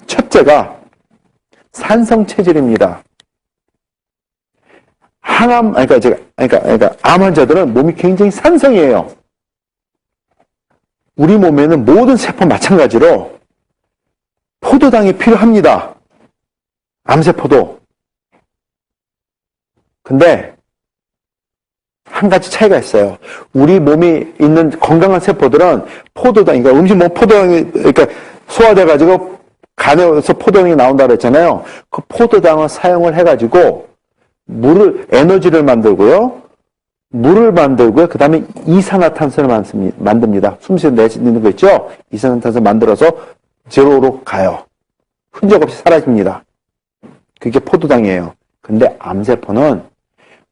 첫째가 산성체질입니다. 그러니까 암 환자들은 몸이 굉장히 산성이에요. 우리 몸에는 모든 세포 마찬가지로 포도당이 필요합니다. 암세포도. 근데 한 가지 차이가 있어요. 우리 몸에 있는 건강한 세포들은 포도당, 그러니까 음식 먹으면 포도당이, 그러니까 소화돼가지고 간에서 포도당이 나온다고 했잖아요. 그 포도당을 사용을 해가지고 에너지를 만들고요. 물을 만들고요. 그 다음에 이산화탄소를 만듭니다. 숨쉬는 내쉬는 거 있죠? 이산화탄소 만들어서 제로로 가요. 흔적 없이 사라집니다. 그게 포도당이에요. 근데 암세포는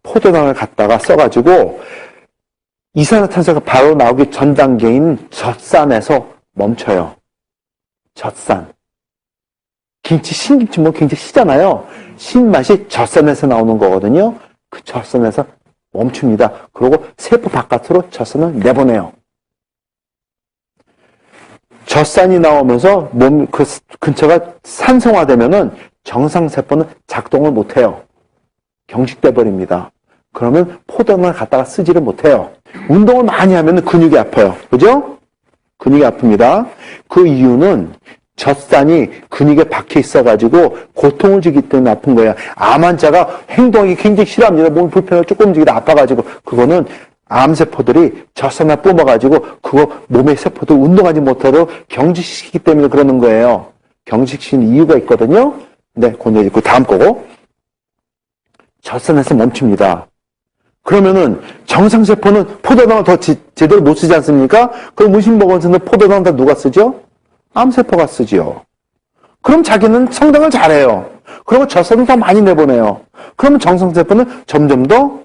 포도당을 갖다가 써가지고 이산화탄소가 바로 나오기 전 단계인 젖산에서 멈춰요. 젖산. 신김치 뭐 굉장히 시잖아요. 신맛이 젖산에서 나오는 거거든요. 그 젖산에서 멈춥니다. 그리고 세포 바깥으로 젖산을 내보내요. 젖산이 나오면서 몸 그 근처가 산성화되면은 정상세포는 작동을 못해요. 경직돼 버립니다. 그러면 포도당을 갖다가 쓰지를 못해요. 운동을 많이 하면 근육이 아파요. 그죠? 근육이 아픕니다. 그 이유는 젖산이 근육에 박혀 있어가지고 고통을 주기 때문에 아픈 거예요. 암 환자가 행동이 굉장히 싫어합니다. 몸이 불편하고 조금 움직이다 아파가지고. 그거는 암세포들이 젖산을 뿜어가지고 그거 몸의 세포들 운동하지 못하도록 경직시키기 때문에 그러는 거예요. 경직시키는 이유가 있거든요. 네, 그건 있고 다음 거고. 젖산에서 멈춥니다. 그러면은 정상세포는 포도당을 더 제대로 못 쓰지 않습니까? 그럼 음식 먹어서는 포도당 다 누가 쓰죠? 암세포가 쓰지요. 그럼 자기는 성장을 잘해요. 그러면 젖산을 더 많이 내보내요. 그러면 정상세포는 점점 더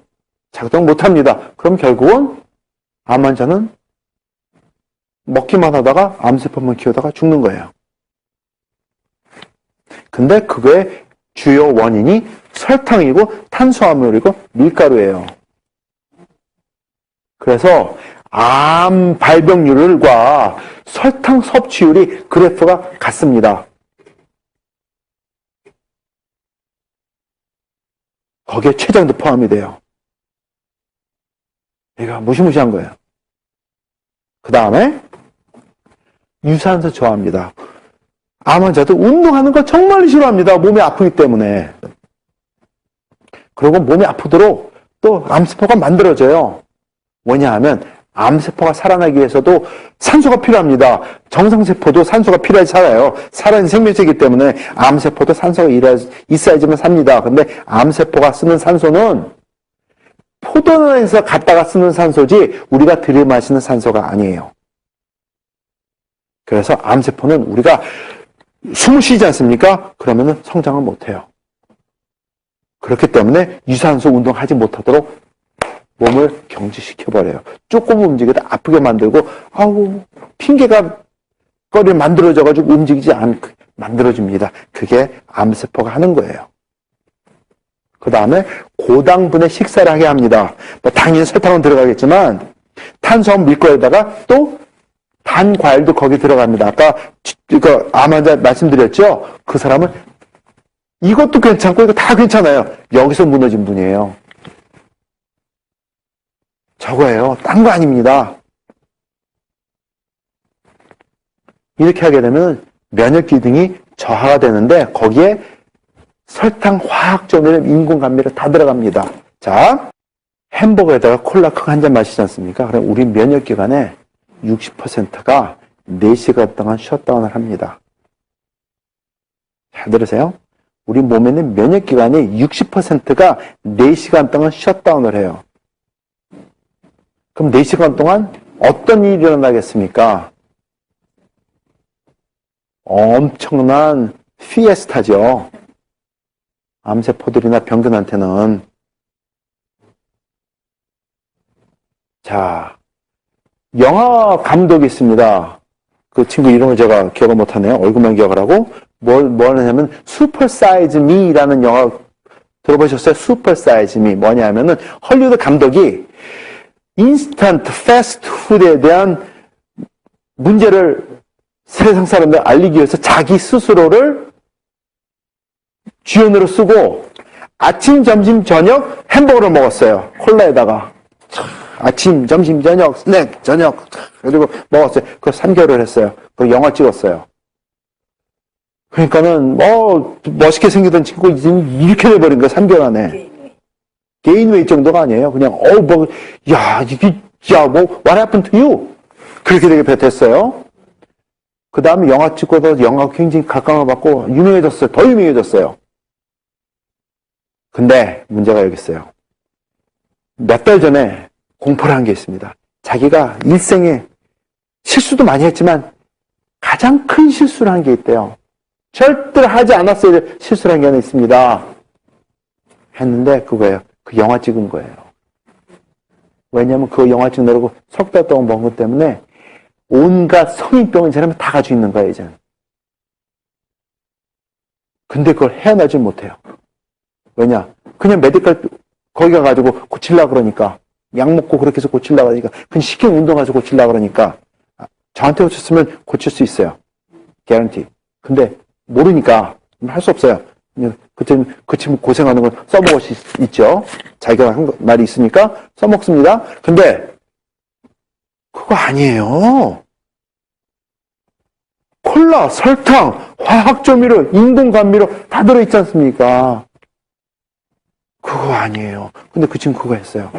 작동 못합니다. 그럼 결국은 암 환자는 먹기만 하다가 암세포만 키우다가 죽는 거예요. 근데 그거의 주요 원인이 설탕이고 탄수화물이고 밀가루예요. 그래서 암 발병률과 설탕 섭취율이 그래프가 같습니다. 거기에 췌장도 포함이 돼요. 얘가 무시무시한 거예요. 그 다음에 유산소 좋아합니다. 암 환자도 운동하는 걸 정말 싫어합니다. 몸이 아프기 때문에. 그리고 몸이 아프도록 또 암세포가 만들어져요. 뭐냐 하면 암세포가 살아나기 위해서도 산소가 필요합니다. 정상세포도 산소가 필요해서 살아요. 살아있는 생명체이기 때문에 암세포도 산소가 있어야지만 삽니다. 근데 암세포가 쓰는 산소는 포도당에서 갖다가 쓰는 산소지 우리가 들이마시는 산소가 아니에요. 그래서 암세포는 우리가 숨을 쉬지 않습니까? 그러면 성장을 못해요. 그렇기 때문에 유산소 운동하지 못하도록 몸을 경직시켜버려요. 조금 움직여도 아프게 만들고 핑계가 거리를 만들어져가지고 움직이지 않게 만들어줍니다. 그게 암세포가 하는 거예요. 그 다음에 고당분의 식사를 하게 합니다. 뭐 당연히 설탕은 들어가겠지만 탄수화물 밀가루에다가 또 단 과일도 거기 들어갑니다. 아까 암 환자 말씀드렸죠? 그 사람은 이것도 괜찮고 이거 다 괜찮아요. 여기서 무너진 분이에요. 저거예요. 딴 거 아닙니다. 이렇게 하게 되면 면역 기능이 저하가 되는데 거기에 설탕, 화학조미료, 인공 감미료 다 들어갑니다. 자, 햄버거에다가 콜라 크 한 잔 마시지 않습니까? 그럼 우리 면역 기관에 60%가 4시간 동안 셧다운을 합니다. 잘 들으세요? 우리 몸에는 면역 기관이 60%가 4시간 동안 셧다운을 해요. 그럼 4시간 동안 어떤 일이 일어나겠습니까? 엄청난 피에스타죠. 암세포들이나 병균한테는. 자, 영화 감독이 있습니다. 그 친구 이름을 제가 기억을 못하네요. 얼굴만 기억을 하고. 뭘 하냐면 슈퍼 사이즈 미라는 영화 들어보셨어요? 슈퍼 사이즈 미. 뭐냐면은 헐리우드 감독이 인스턴트 패스트푸드에 대한 문제를 세상 사람들 알리기 위해서 자기 스스로를 주연으로 쓰고 아침, 점심, 저녁 햄버거를 먹었어요. 콜라에다가. 아침, 점심, 저녁, 스낵, 저녁. 그리고 먹었어요. 그거 3개월을 했어요. 그 영화 찍었어요. 그러니까는, 멋있게 생기던 친구 이렇게 돼버린 거야, 3개월 안에. 개인웨이 정도가 아니에요. 그냥, what happened to you? 그렇게 되게 됐어요. 그 다음에 영화 찍고도 영화 굉장히 각광을 받고 유명해졌어요. 더 유명해졌어요. 근데 문제가 여기 있어요. 몇 달 전에 공포를 한 게 있습니다. 자기가 일생에 실수도 많이 했지만 가장 큰 실수를 한 게 있대요. 절대로 하지 않았어야 될 실수를 한 게 하나 있습니다. 했는데 그거예요. 그 영화 찍은 거예요. 왜냐하면 그 영화 찍느라고 석 달 동안 먹은 것 때문에 온갖 성인병을 이 사람이 다 가지고 있는 거예요, 이제는. 근데 그걸 헤어나질 못해요. 왜냐? 그냥 메디컬, 거기 가가지고 고치려고 그러니까. 약 먹고 그렇게 해서 고치려고 그러니까. 그냥 쉽게 운동해서 고치려고 그러니까. 저한테 고쳤으면 고칠 수 있어요. 개런티. 근데 모르니까 할 수 없어요. 그 친구 고생하는 걸 써먹을 수 있죠. 자기가 한 말이 있으니까 써먹습니다. 근데 그거 아니에요. 콜라, 설탕, 화학조미료, 인공감미료 다 들어있지 않습니까? 그거 아니에요. 근데 그 친구 그거 했어요.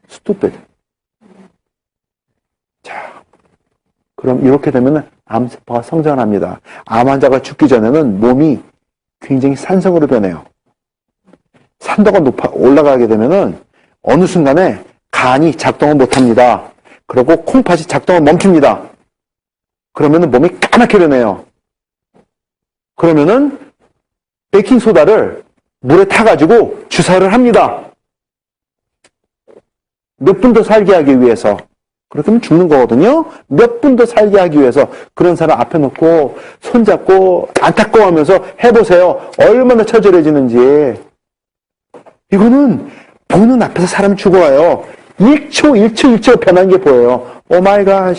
스투피드. 자, 그럼 이렇게 되면 암세포가 성장합니다. 암 환자가 죽기 전에는 몸이 굉장히 산성으로 변해요. 산도가 올라가게 되면은 어느 순간에 간이 작동을 못합니다. 그리고 콩팥이 작동을 멈춥니다. 그러면은 몸이 까맣게 변해요. 그러면은 베이킹소다를 물에 타가지고 주사를 합니다. 몇 분 더 살게 하기 위해서. 그렇게 하면 죽는 거거든요. 몇 분 더 살게 하기 위해서 그런 사람 앞에 놓고 손잡고 안타까워하면서 해보세요. 얼마나 처절해지는지. 이거는 보는 앞에서 사람이 죽어와요. 1초 변한 게 보여요. 오 마이 갓.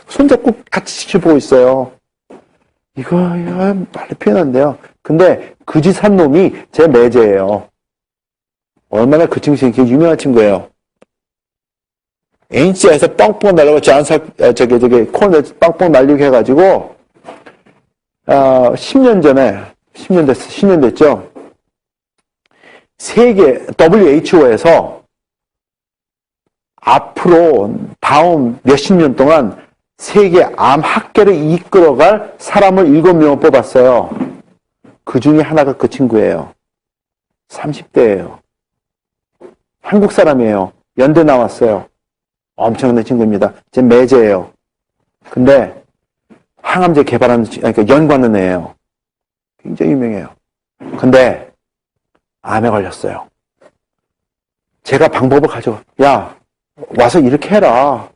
손잡고 같이 지켜보고 있어요. 이거 말로 표현한데요. 근데 그 짓 한 놈이 제 매제예요. 얼마나 그 친구 되게 유명한 친구예요. NC에서 뻥뻥 날리고 코너에 뻥뻥 날리고 해가지고 10년 전에 10년 됐죠. 세계 WHO에서 앞으로 다음 몇십 년 동안 세계 암 학계를 이끌어갈 사람을 7명을 뽑았어요. 그 중에 하나가 그 친구예요. 30대예요. 한국 사람이에요. 연대 나왔어요. 엄청난 친구입니다. 제 매제예요. 근데 항암제 개발하는, 그러니까 연구하는 애예요. 굉장히 유명해요. 근데 암에 걸렸어요. 제가 방법을 야, 와서 이렇게 해라.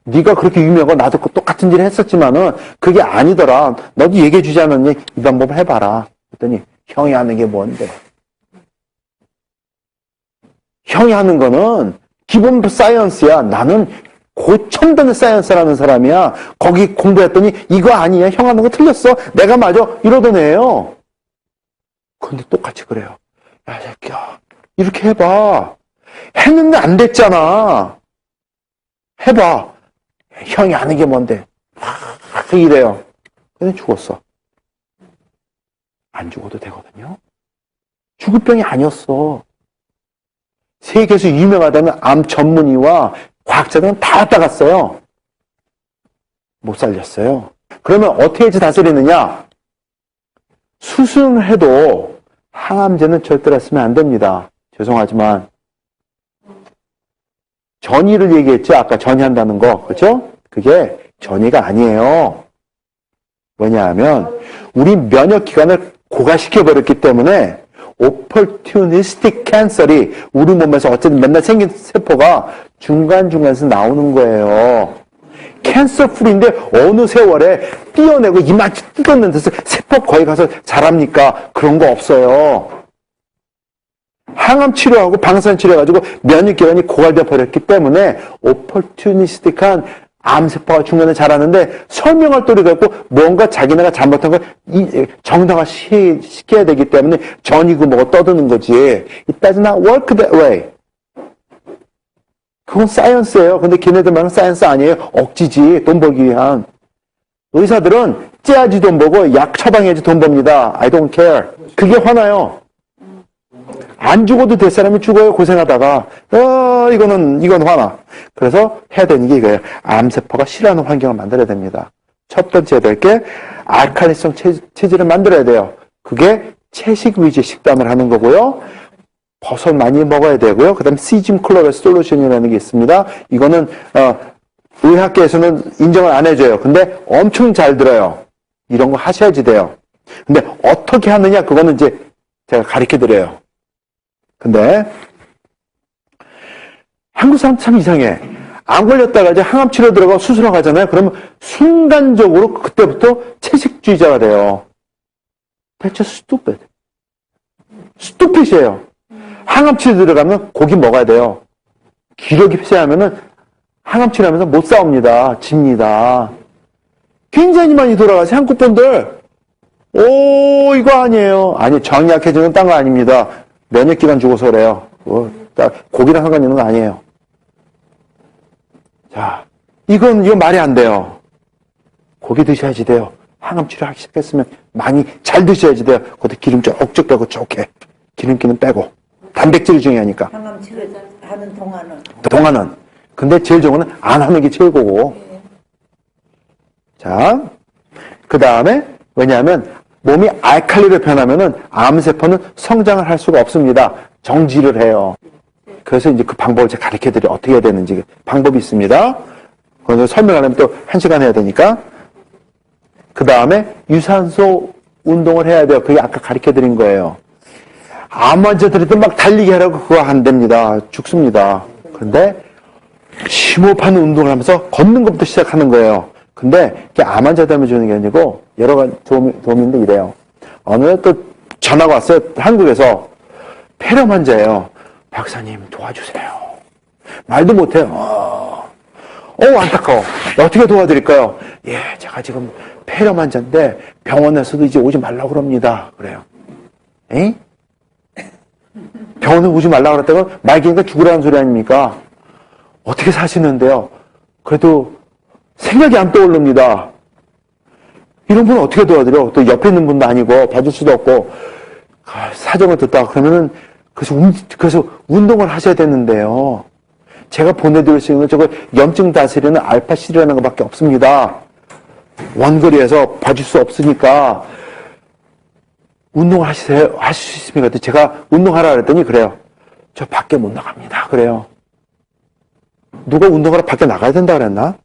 네가 그렇게 유명하고 나도 똑같은 일을 했었지만은 그게 아니더라. 너도 얘기해 주지 않았니? 이 방법을 해봐라. 그랬더니 형이 하는 게 뭔데? 형이 하는 거는 기본 사이언스야. 나는 고첨단의 사이언스라는 사람이야. 거기 공부했더니 이거 아니야. 형 하는 거 틀렸어. 내가 맞아. 이러던 애예요. 근데 똑같이 그래요. 야, 새끼야. 이렇게 해봐. 했는데 안 됐잖아. 해봐. 형이 아는 게 뭔데? 이래요. 근데 죽었어. 안 죽어도 되거든요. 죽을 병이 아니었어. 세계에서 유명하다는 암 전문의와 과학자들은 다 왔다 갔어요. 못 살렸어요. 그러면 어떻게 해서 다스리느냐? 수술을 해도 항암제는 절대로 쓰면 안 됩니다. 죄송하지만 전이를 얘기했죠. 아까 전이한다는 거. 그렇죠? 그게 전이가 아니에요. 왜냐하면 우리 면역기관을 고갈시켜버렸기 때문에 opportunistic cancer이 우리 몸에서 어쨌든 맨날 생긴 세포가 중간중간에서 나오는 거예요. 캔서 풀인데 어느 세월에 띄어내고 이만치 뜯었는 데서 세포 거기 가서 자랍니까? 그런 거 없어요. 항암 치료하고 방사선 치료해가지고 면역기관이 고갈돼 버렸기 때문에 opportunistic한 암세포가 중간에 자라는데 설명할 도리가 없고 뭔가 자기네가 잘못한 걸 정당화시켜야 되기 때문에 전이고 뭐고 떠드는 거지. It does not work that way. 그건 사이언스예요. 근데 걔네들 말은 사이언스 아니에요. 억지지. 돈 벌기 위한. 의사들은 째야지 돈 벌고 약 처방해야지 돈 법니다. I don't care. 그게 화나요. 안 죽어도 될 사람이 죽어요. 고생하다가. 이건 화나. 그래서 해야 되는 게 이거예요. 암세포가 싫어하는 환경을 만들어야 됩니다. 첫 번째 해야 될 게 알칼리성 체질을 만들어야 돼요. 그게 채식 위주 식단을 하는 거고요. 버섯 많이 먹어야 되고요. 그 다음에 시즘 클로레 솔루션이라는 게 있습니다. 이거는 의학계에서는 인정을 안 해줘요. 근데 엄청 잘 들어요. 이런 거 하셔야지 돼요. 근데 어떻게 하느냐 그거는 이제 제가 가르쳐 드려요. 근데 한국 사람 참 이상해. 안 걸렸다가 이제 항암 치료 들어가고 수술하고 가잖아요. 그러면 순간적으로 그때부터 채식주의자가 돼요. That's just stupid. stupid이에요. 항암 치료 들어가면 고기 먹어야 돼요. 기력이 쇠하면은 항암 치료하면서 못 싸웁니다. 집니다. 굉장히 많이 돌아가세요. 한국 분들. 이거 아니에요. 아니, 정이 약해지는 딴 거 아닙니다. 면역기관 죽어서 그래요. 고기랑 상관 있는 거 아니에요. 자, 이건 말이 안 돼요. 고기 드셔야지 돼요. 항암 치료하기 시작했으면 많이 잘 드셔야지 돼요. 그것도 기름 쪽쪽 빼고 좋게. 기름기는 빼고. 단백질이 중요하니까. 항암 치료하는 동안은. 근데 제일 좋은 건 안 하는 게 최고고. 네. 자, 그 다음에 왜냐하면 몸이 알칼리로 변하면은 암세포는 성장을 할 수가 없습니다. 정지를 해요. 그래서 이제 그 방법을 제가 가르쳐 드려 어떻게 해야 되는지 방법이 있습니다. 그래서 설명하려면 또 1시간 해야 되니까. 그 다음에 유산소 운동을 해야 돼요. 그게 아까 가르쳐 드린 거예요. 암 환자들한테 막 달리기 하라고 그거 안 됩니다. 죽습니다. 그런데 심호흡하는 운동을 하면서 걷는 것부터 시작하는 거예요. 근데 그게 암 환자 때문에 주는 게 아니고 여러 가지 도움인데 이래요. 어느 날 또 전화가 왔어요. 한국에서 폐렴 환자예요. 박사님 도와주세요. 말도 못해요. 안타까워. 어떻게 도와드릴까요? 예, 제가 지금 폐렴 환자인데 병원에서도 이제 오지 말라고 그럽니다. 그래요. 에이? 병원에 오지 말라고 그랬다가 말기니까 죽으라는 소리 아닙니까? 어떻게 사시는데요? 그래도 생각이 안 떠오릅니다. 이런 분은 어떻게 도와드려? 또 옆에 있는 분도 아니고 봐줄 수도 없고 사정을 듣다가 그러면은 그래서 운동을 하셔야 되는데요. 제가 보내드릴 수 있는 저거 염증 다스리는 알파C라는 것밖에 없습니다. 원거리에서 봐줄 수 없으니까 운동을 하실 수 있습니까? 제가 운동하라 그랬더니 그래요. 저 밖에 못 나갑니다. 그래요. 누가 운동하러 밖에 나가야 된다 그랬나?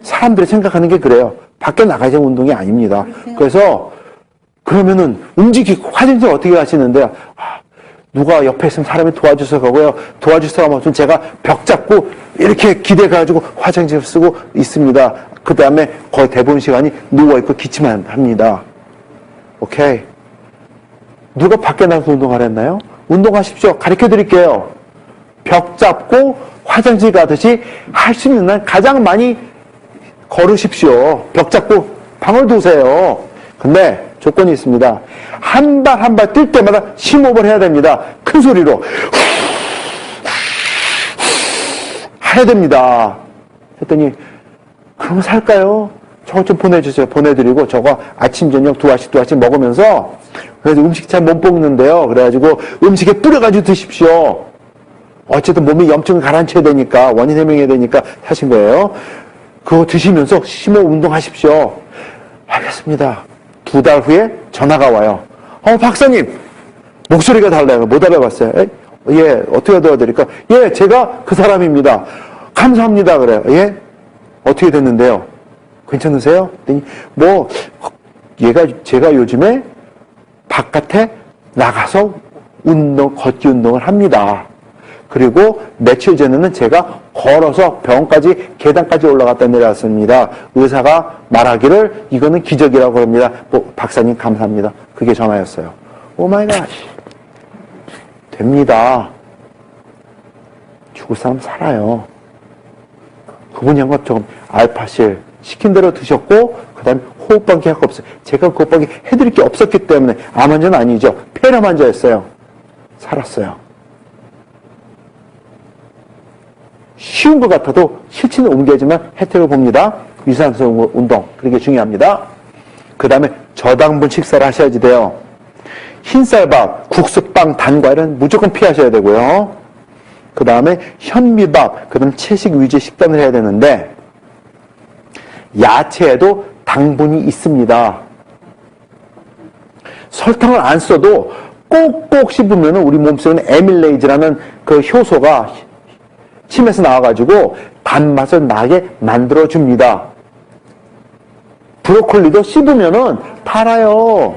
사람들이 생각하는 게 그래요. 밖에 나가야 운동이 아닙니다. 그래서 그러면은 움직이고 화장실 어떻게 가시는데요? 누가 옆에 있으면 사람이 도와줘서 가고요. 도와줄 사람 없으면 제가 벽 잡고 이렇게 기대가지고 화장실 쓰고 있습니다. 그 다음에 거의 대부분 시간이 누워있고 기침만 합니다. 오케이. 누가 밖에 나가서 운동하랬나요? 운동하십시오. 가르쳐 드릴게요. 벽 잡고 화장실 가듯이 할 수 있는 날 가장 많이 걸으십시오. 벽 잡고 방을 도세요. 근데 조건이 있습니다. 한 발 한 발 뛸 때마다 심호흡을 해야 됩니다. 큰 소리로 해야 됩니다. 했더니 그러면 살까요? 저거 좀 보내주세요. 보내드리고 저거 아침 저녁 두 알씩 먹으면서 그래서 음식 잘 못 먹는데요. 그래가지고 음식에 뿌려가지고 드십시오. 어쨌든 몸이 염증을 가라앉혀야 되니까 원인 해명해야 되니까 하신 거예요. 그거 드시면서 심호흡 운동하십시오. 알겠습니다. 2달 후에 전화가 와요. 박사님 목소리가 달라요. 못 알아봤어요. 예, 어떻게 도와드릴까? 예, 제가 그 사람입니다. 감사합니다. 그래요. 예? 어떻게 됐는데요? 괜찮으세요? 그랬더니 제가 요즘에 바깥에 나가서 걷기 운동을 합니다. 그리고 며칠 전에는 제가 걸어서 병원까지 계단까지 올라갔다 내려왔습니다. 의사가 말하기를 이거는 기적이라고 합니다. 박사님 감사합니다. 그게 전화였어요. 오 마이 갓. 됩니다. 죽을 사람 살아요. 그 그분이 한 것처럼 알파실 시킨 대로 드셨고 그 다음에 호흡방귀 할 거 없어요. 제가 그 호흡방귀 해드릴 게 없었기 때문에 암 환자는 아니죠. 폐렴 환자였어요. 살았어요. 쉬운 것 같아도 실체는 옮겨야지만 혜택을 봅니다. 유산소 운동, 그게 중요합니다. 그 다음에 저당분 식사를 하셔야지 돼요. 흰쌀밥, 국수빵, 단과일은 무조건 피하셔야 되고요. 그 다음에 현미밥, 그 다음 채식 위주의 식단을 해야 되는데 야채에도 당분이 있습니다. 설탕을 안 써도 꼭꼭 씹으면 우리 몸속에는 에밀레이즈라는 그 효소가 침에서 나와가지고 단맛을 나게 만들어줍니다. 브로콜리도 씹으면은 달아요.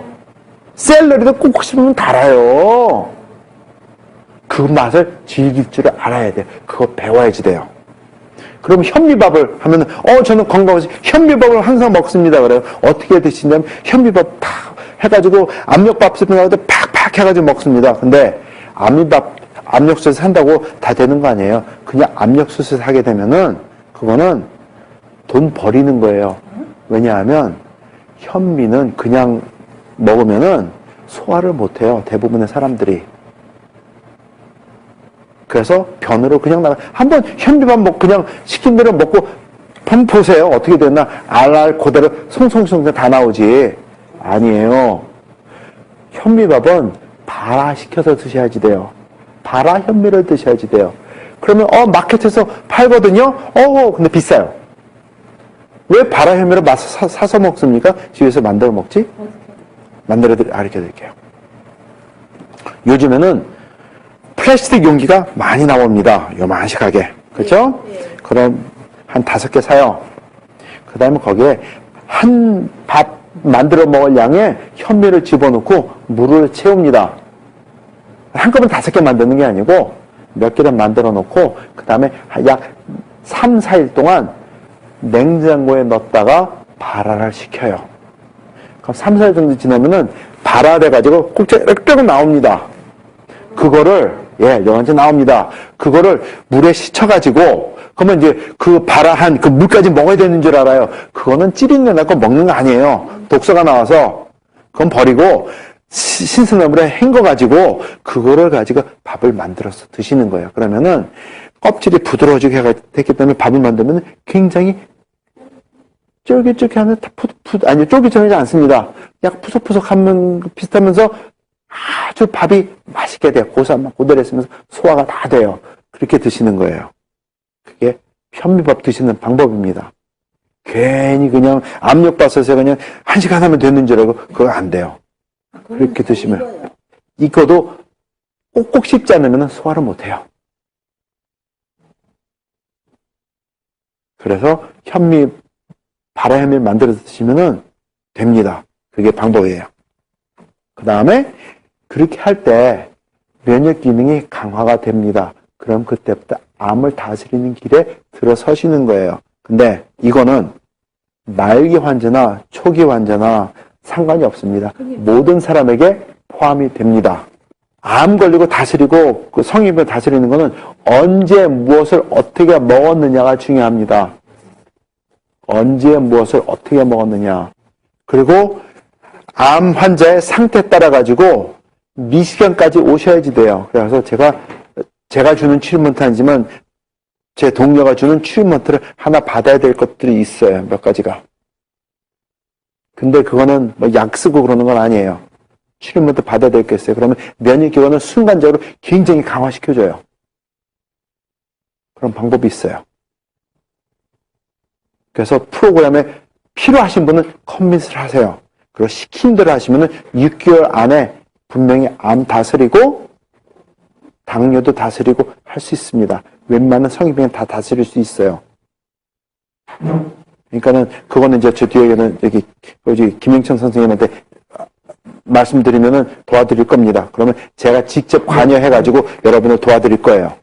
샐러리도 꼭꼭 씹으면 달아요. 그 맛을 즐길 줄 알아야 돼요. 그거 배워야지 돼요. 그럼 현미밥을 하면은, 저는 건강해서 현미밥을 항상 먹습니다. 그래요. 어떻게 드시냐면, 현미밥 팍 해가지고, 압력밥솥 해가지고 팍팍 해가지고 먹습니다. 근데, 압력솥에 한다고 다 되는 거 아니에요. 그냥 압력솥에 하게 되면은, 그거는 돈 버리는 거예요. 왜냐하면, 현미는 그냥 먹으면은 소화를 못 해요. 대부분의 사람들이. 그래서 변으로 그냥 나가. 한번 현미밥 먹고 그냥 시킨 대로 먹고 한번 보세요. 어떻게 됐나. 알알 그대로 송송송 다 나오지. 아니에요. 현미밥은 발화시켜서 드셔야지 돼요. 발화 현미를 드셔야지 돼요. 그러면 마켓에서 팔거든요. 근데 비싸요. 왜 발화 현미를 사서 먹습니까? 집에서 만들어 먹지? 가르쳐 드릴게요. 요즘에는 플라스틱 용기가 많이 나옵니다. 요만식하게. 그렇죠? 그럼 한 5개 사요. 그 다음에 거기에 한 밥 만들어 먹을 양의 현미를 집어넣고 물을 채웁니다. 한꺼번에 5개 만드는 게 아니고 몇 개를 만들어 놓고 그 다음에 약 3, 4일 동안 냉장고에 넣었다가 발화를 시켜요. 그럼 3, 4일 정도 지나면은 발화돼가지고 꼭지 이렇게 나옵니다. 그거를 영양제 나옵니다. 그거를 물에 씻어가지고, 그러면 이제 그 발화한 그 물까지 먹어야 되는 줄 알아요. 그거는 찌린내 나고 먹는 거 아니에요. 독소가 나와서. 그건 버리고, 신선한 물에 헹궈가지고, 그거를 가지고 밥을 만들어서 드시는 거예요. 그러면은, 껍질이 부드러워지게 됐기 때문에 밥을 만들면 굉장히 쫄깃쫄깃하면 쫄깃쫄깃하지 않습니다. 약 푸석푸석하면 비슷하면서 아주 밥이 맛있게 돼요. 고소한 맛 그대로 있으면서 소화가 다 돼요. 그렇게 드시는 거예요. 그게 현미밥 드시는 방법입니다. 괜히 그냥 압력밥솥에 그냥 1시간 하면 되는 줄 알고 그거 안 돼요. 그렇게 드시면 이거도 꼭꼭 씹지 않으면 소화를 못 해요. 그래서 발화 현미를 만들어 드시면 됩니다. 그게 방법이에요. 그 다음에 그렇게 할 때 면역 기능이 강화가 됩니다. 그럼 그때부터 암을 다스리는 길에 들어서시는 거예요. 근데 이거는 말기 환자나 초기 환자나 상관이 없습니다. 모든 사람에게 포함이 됩니다. 암 걸리고 다스리고 그 성인을 다스리는 거는 언제 무엇을 어떻게 먹었느냐가 중요합니다. 언제 무엇을 어떻게 먹었느냐. 그리고 암 환자의 상태에 따라 가지고 미시간까지 오셔야지 돼요. 그래서 제가 주는 트리트먼트 아니지만 제 동료가 주는 트리트먼트를 하나 받아야 될 것들이 있어요. 몇 가지가. 근데 그거는 뭐 약 쓰고 그러는 건 아니에요. 트리트먼트 받아야 될 게 있어요. 그러면 면역기관을 순간적으로 굉장히 강화시켜줘요. 그런 방법이 있어요. 그래서 프로그램에 필요하신 분은 컨빈스를 하세요. 그리고 시킨 대로 하시면은 6개월 안에 분명히 암 다스리고 당뇨도 다스리고 할 수 있습니다. 웬만한 성인병은 다 다스릴 수 있어요. 그러니까는 그거는 이제 저 뒤에는 여기 김영천 선생님한테 말씀드리면은 도와드릴 겁니다. 그러면 제가 직접 관여해가지고 여러분을 도와드릴 거예요.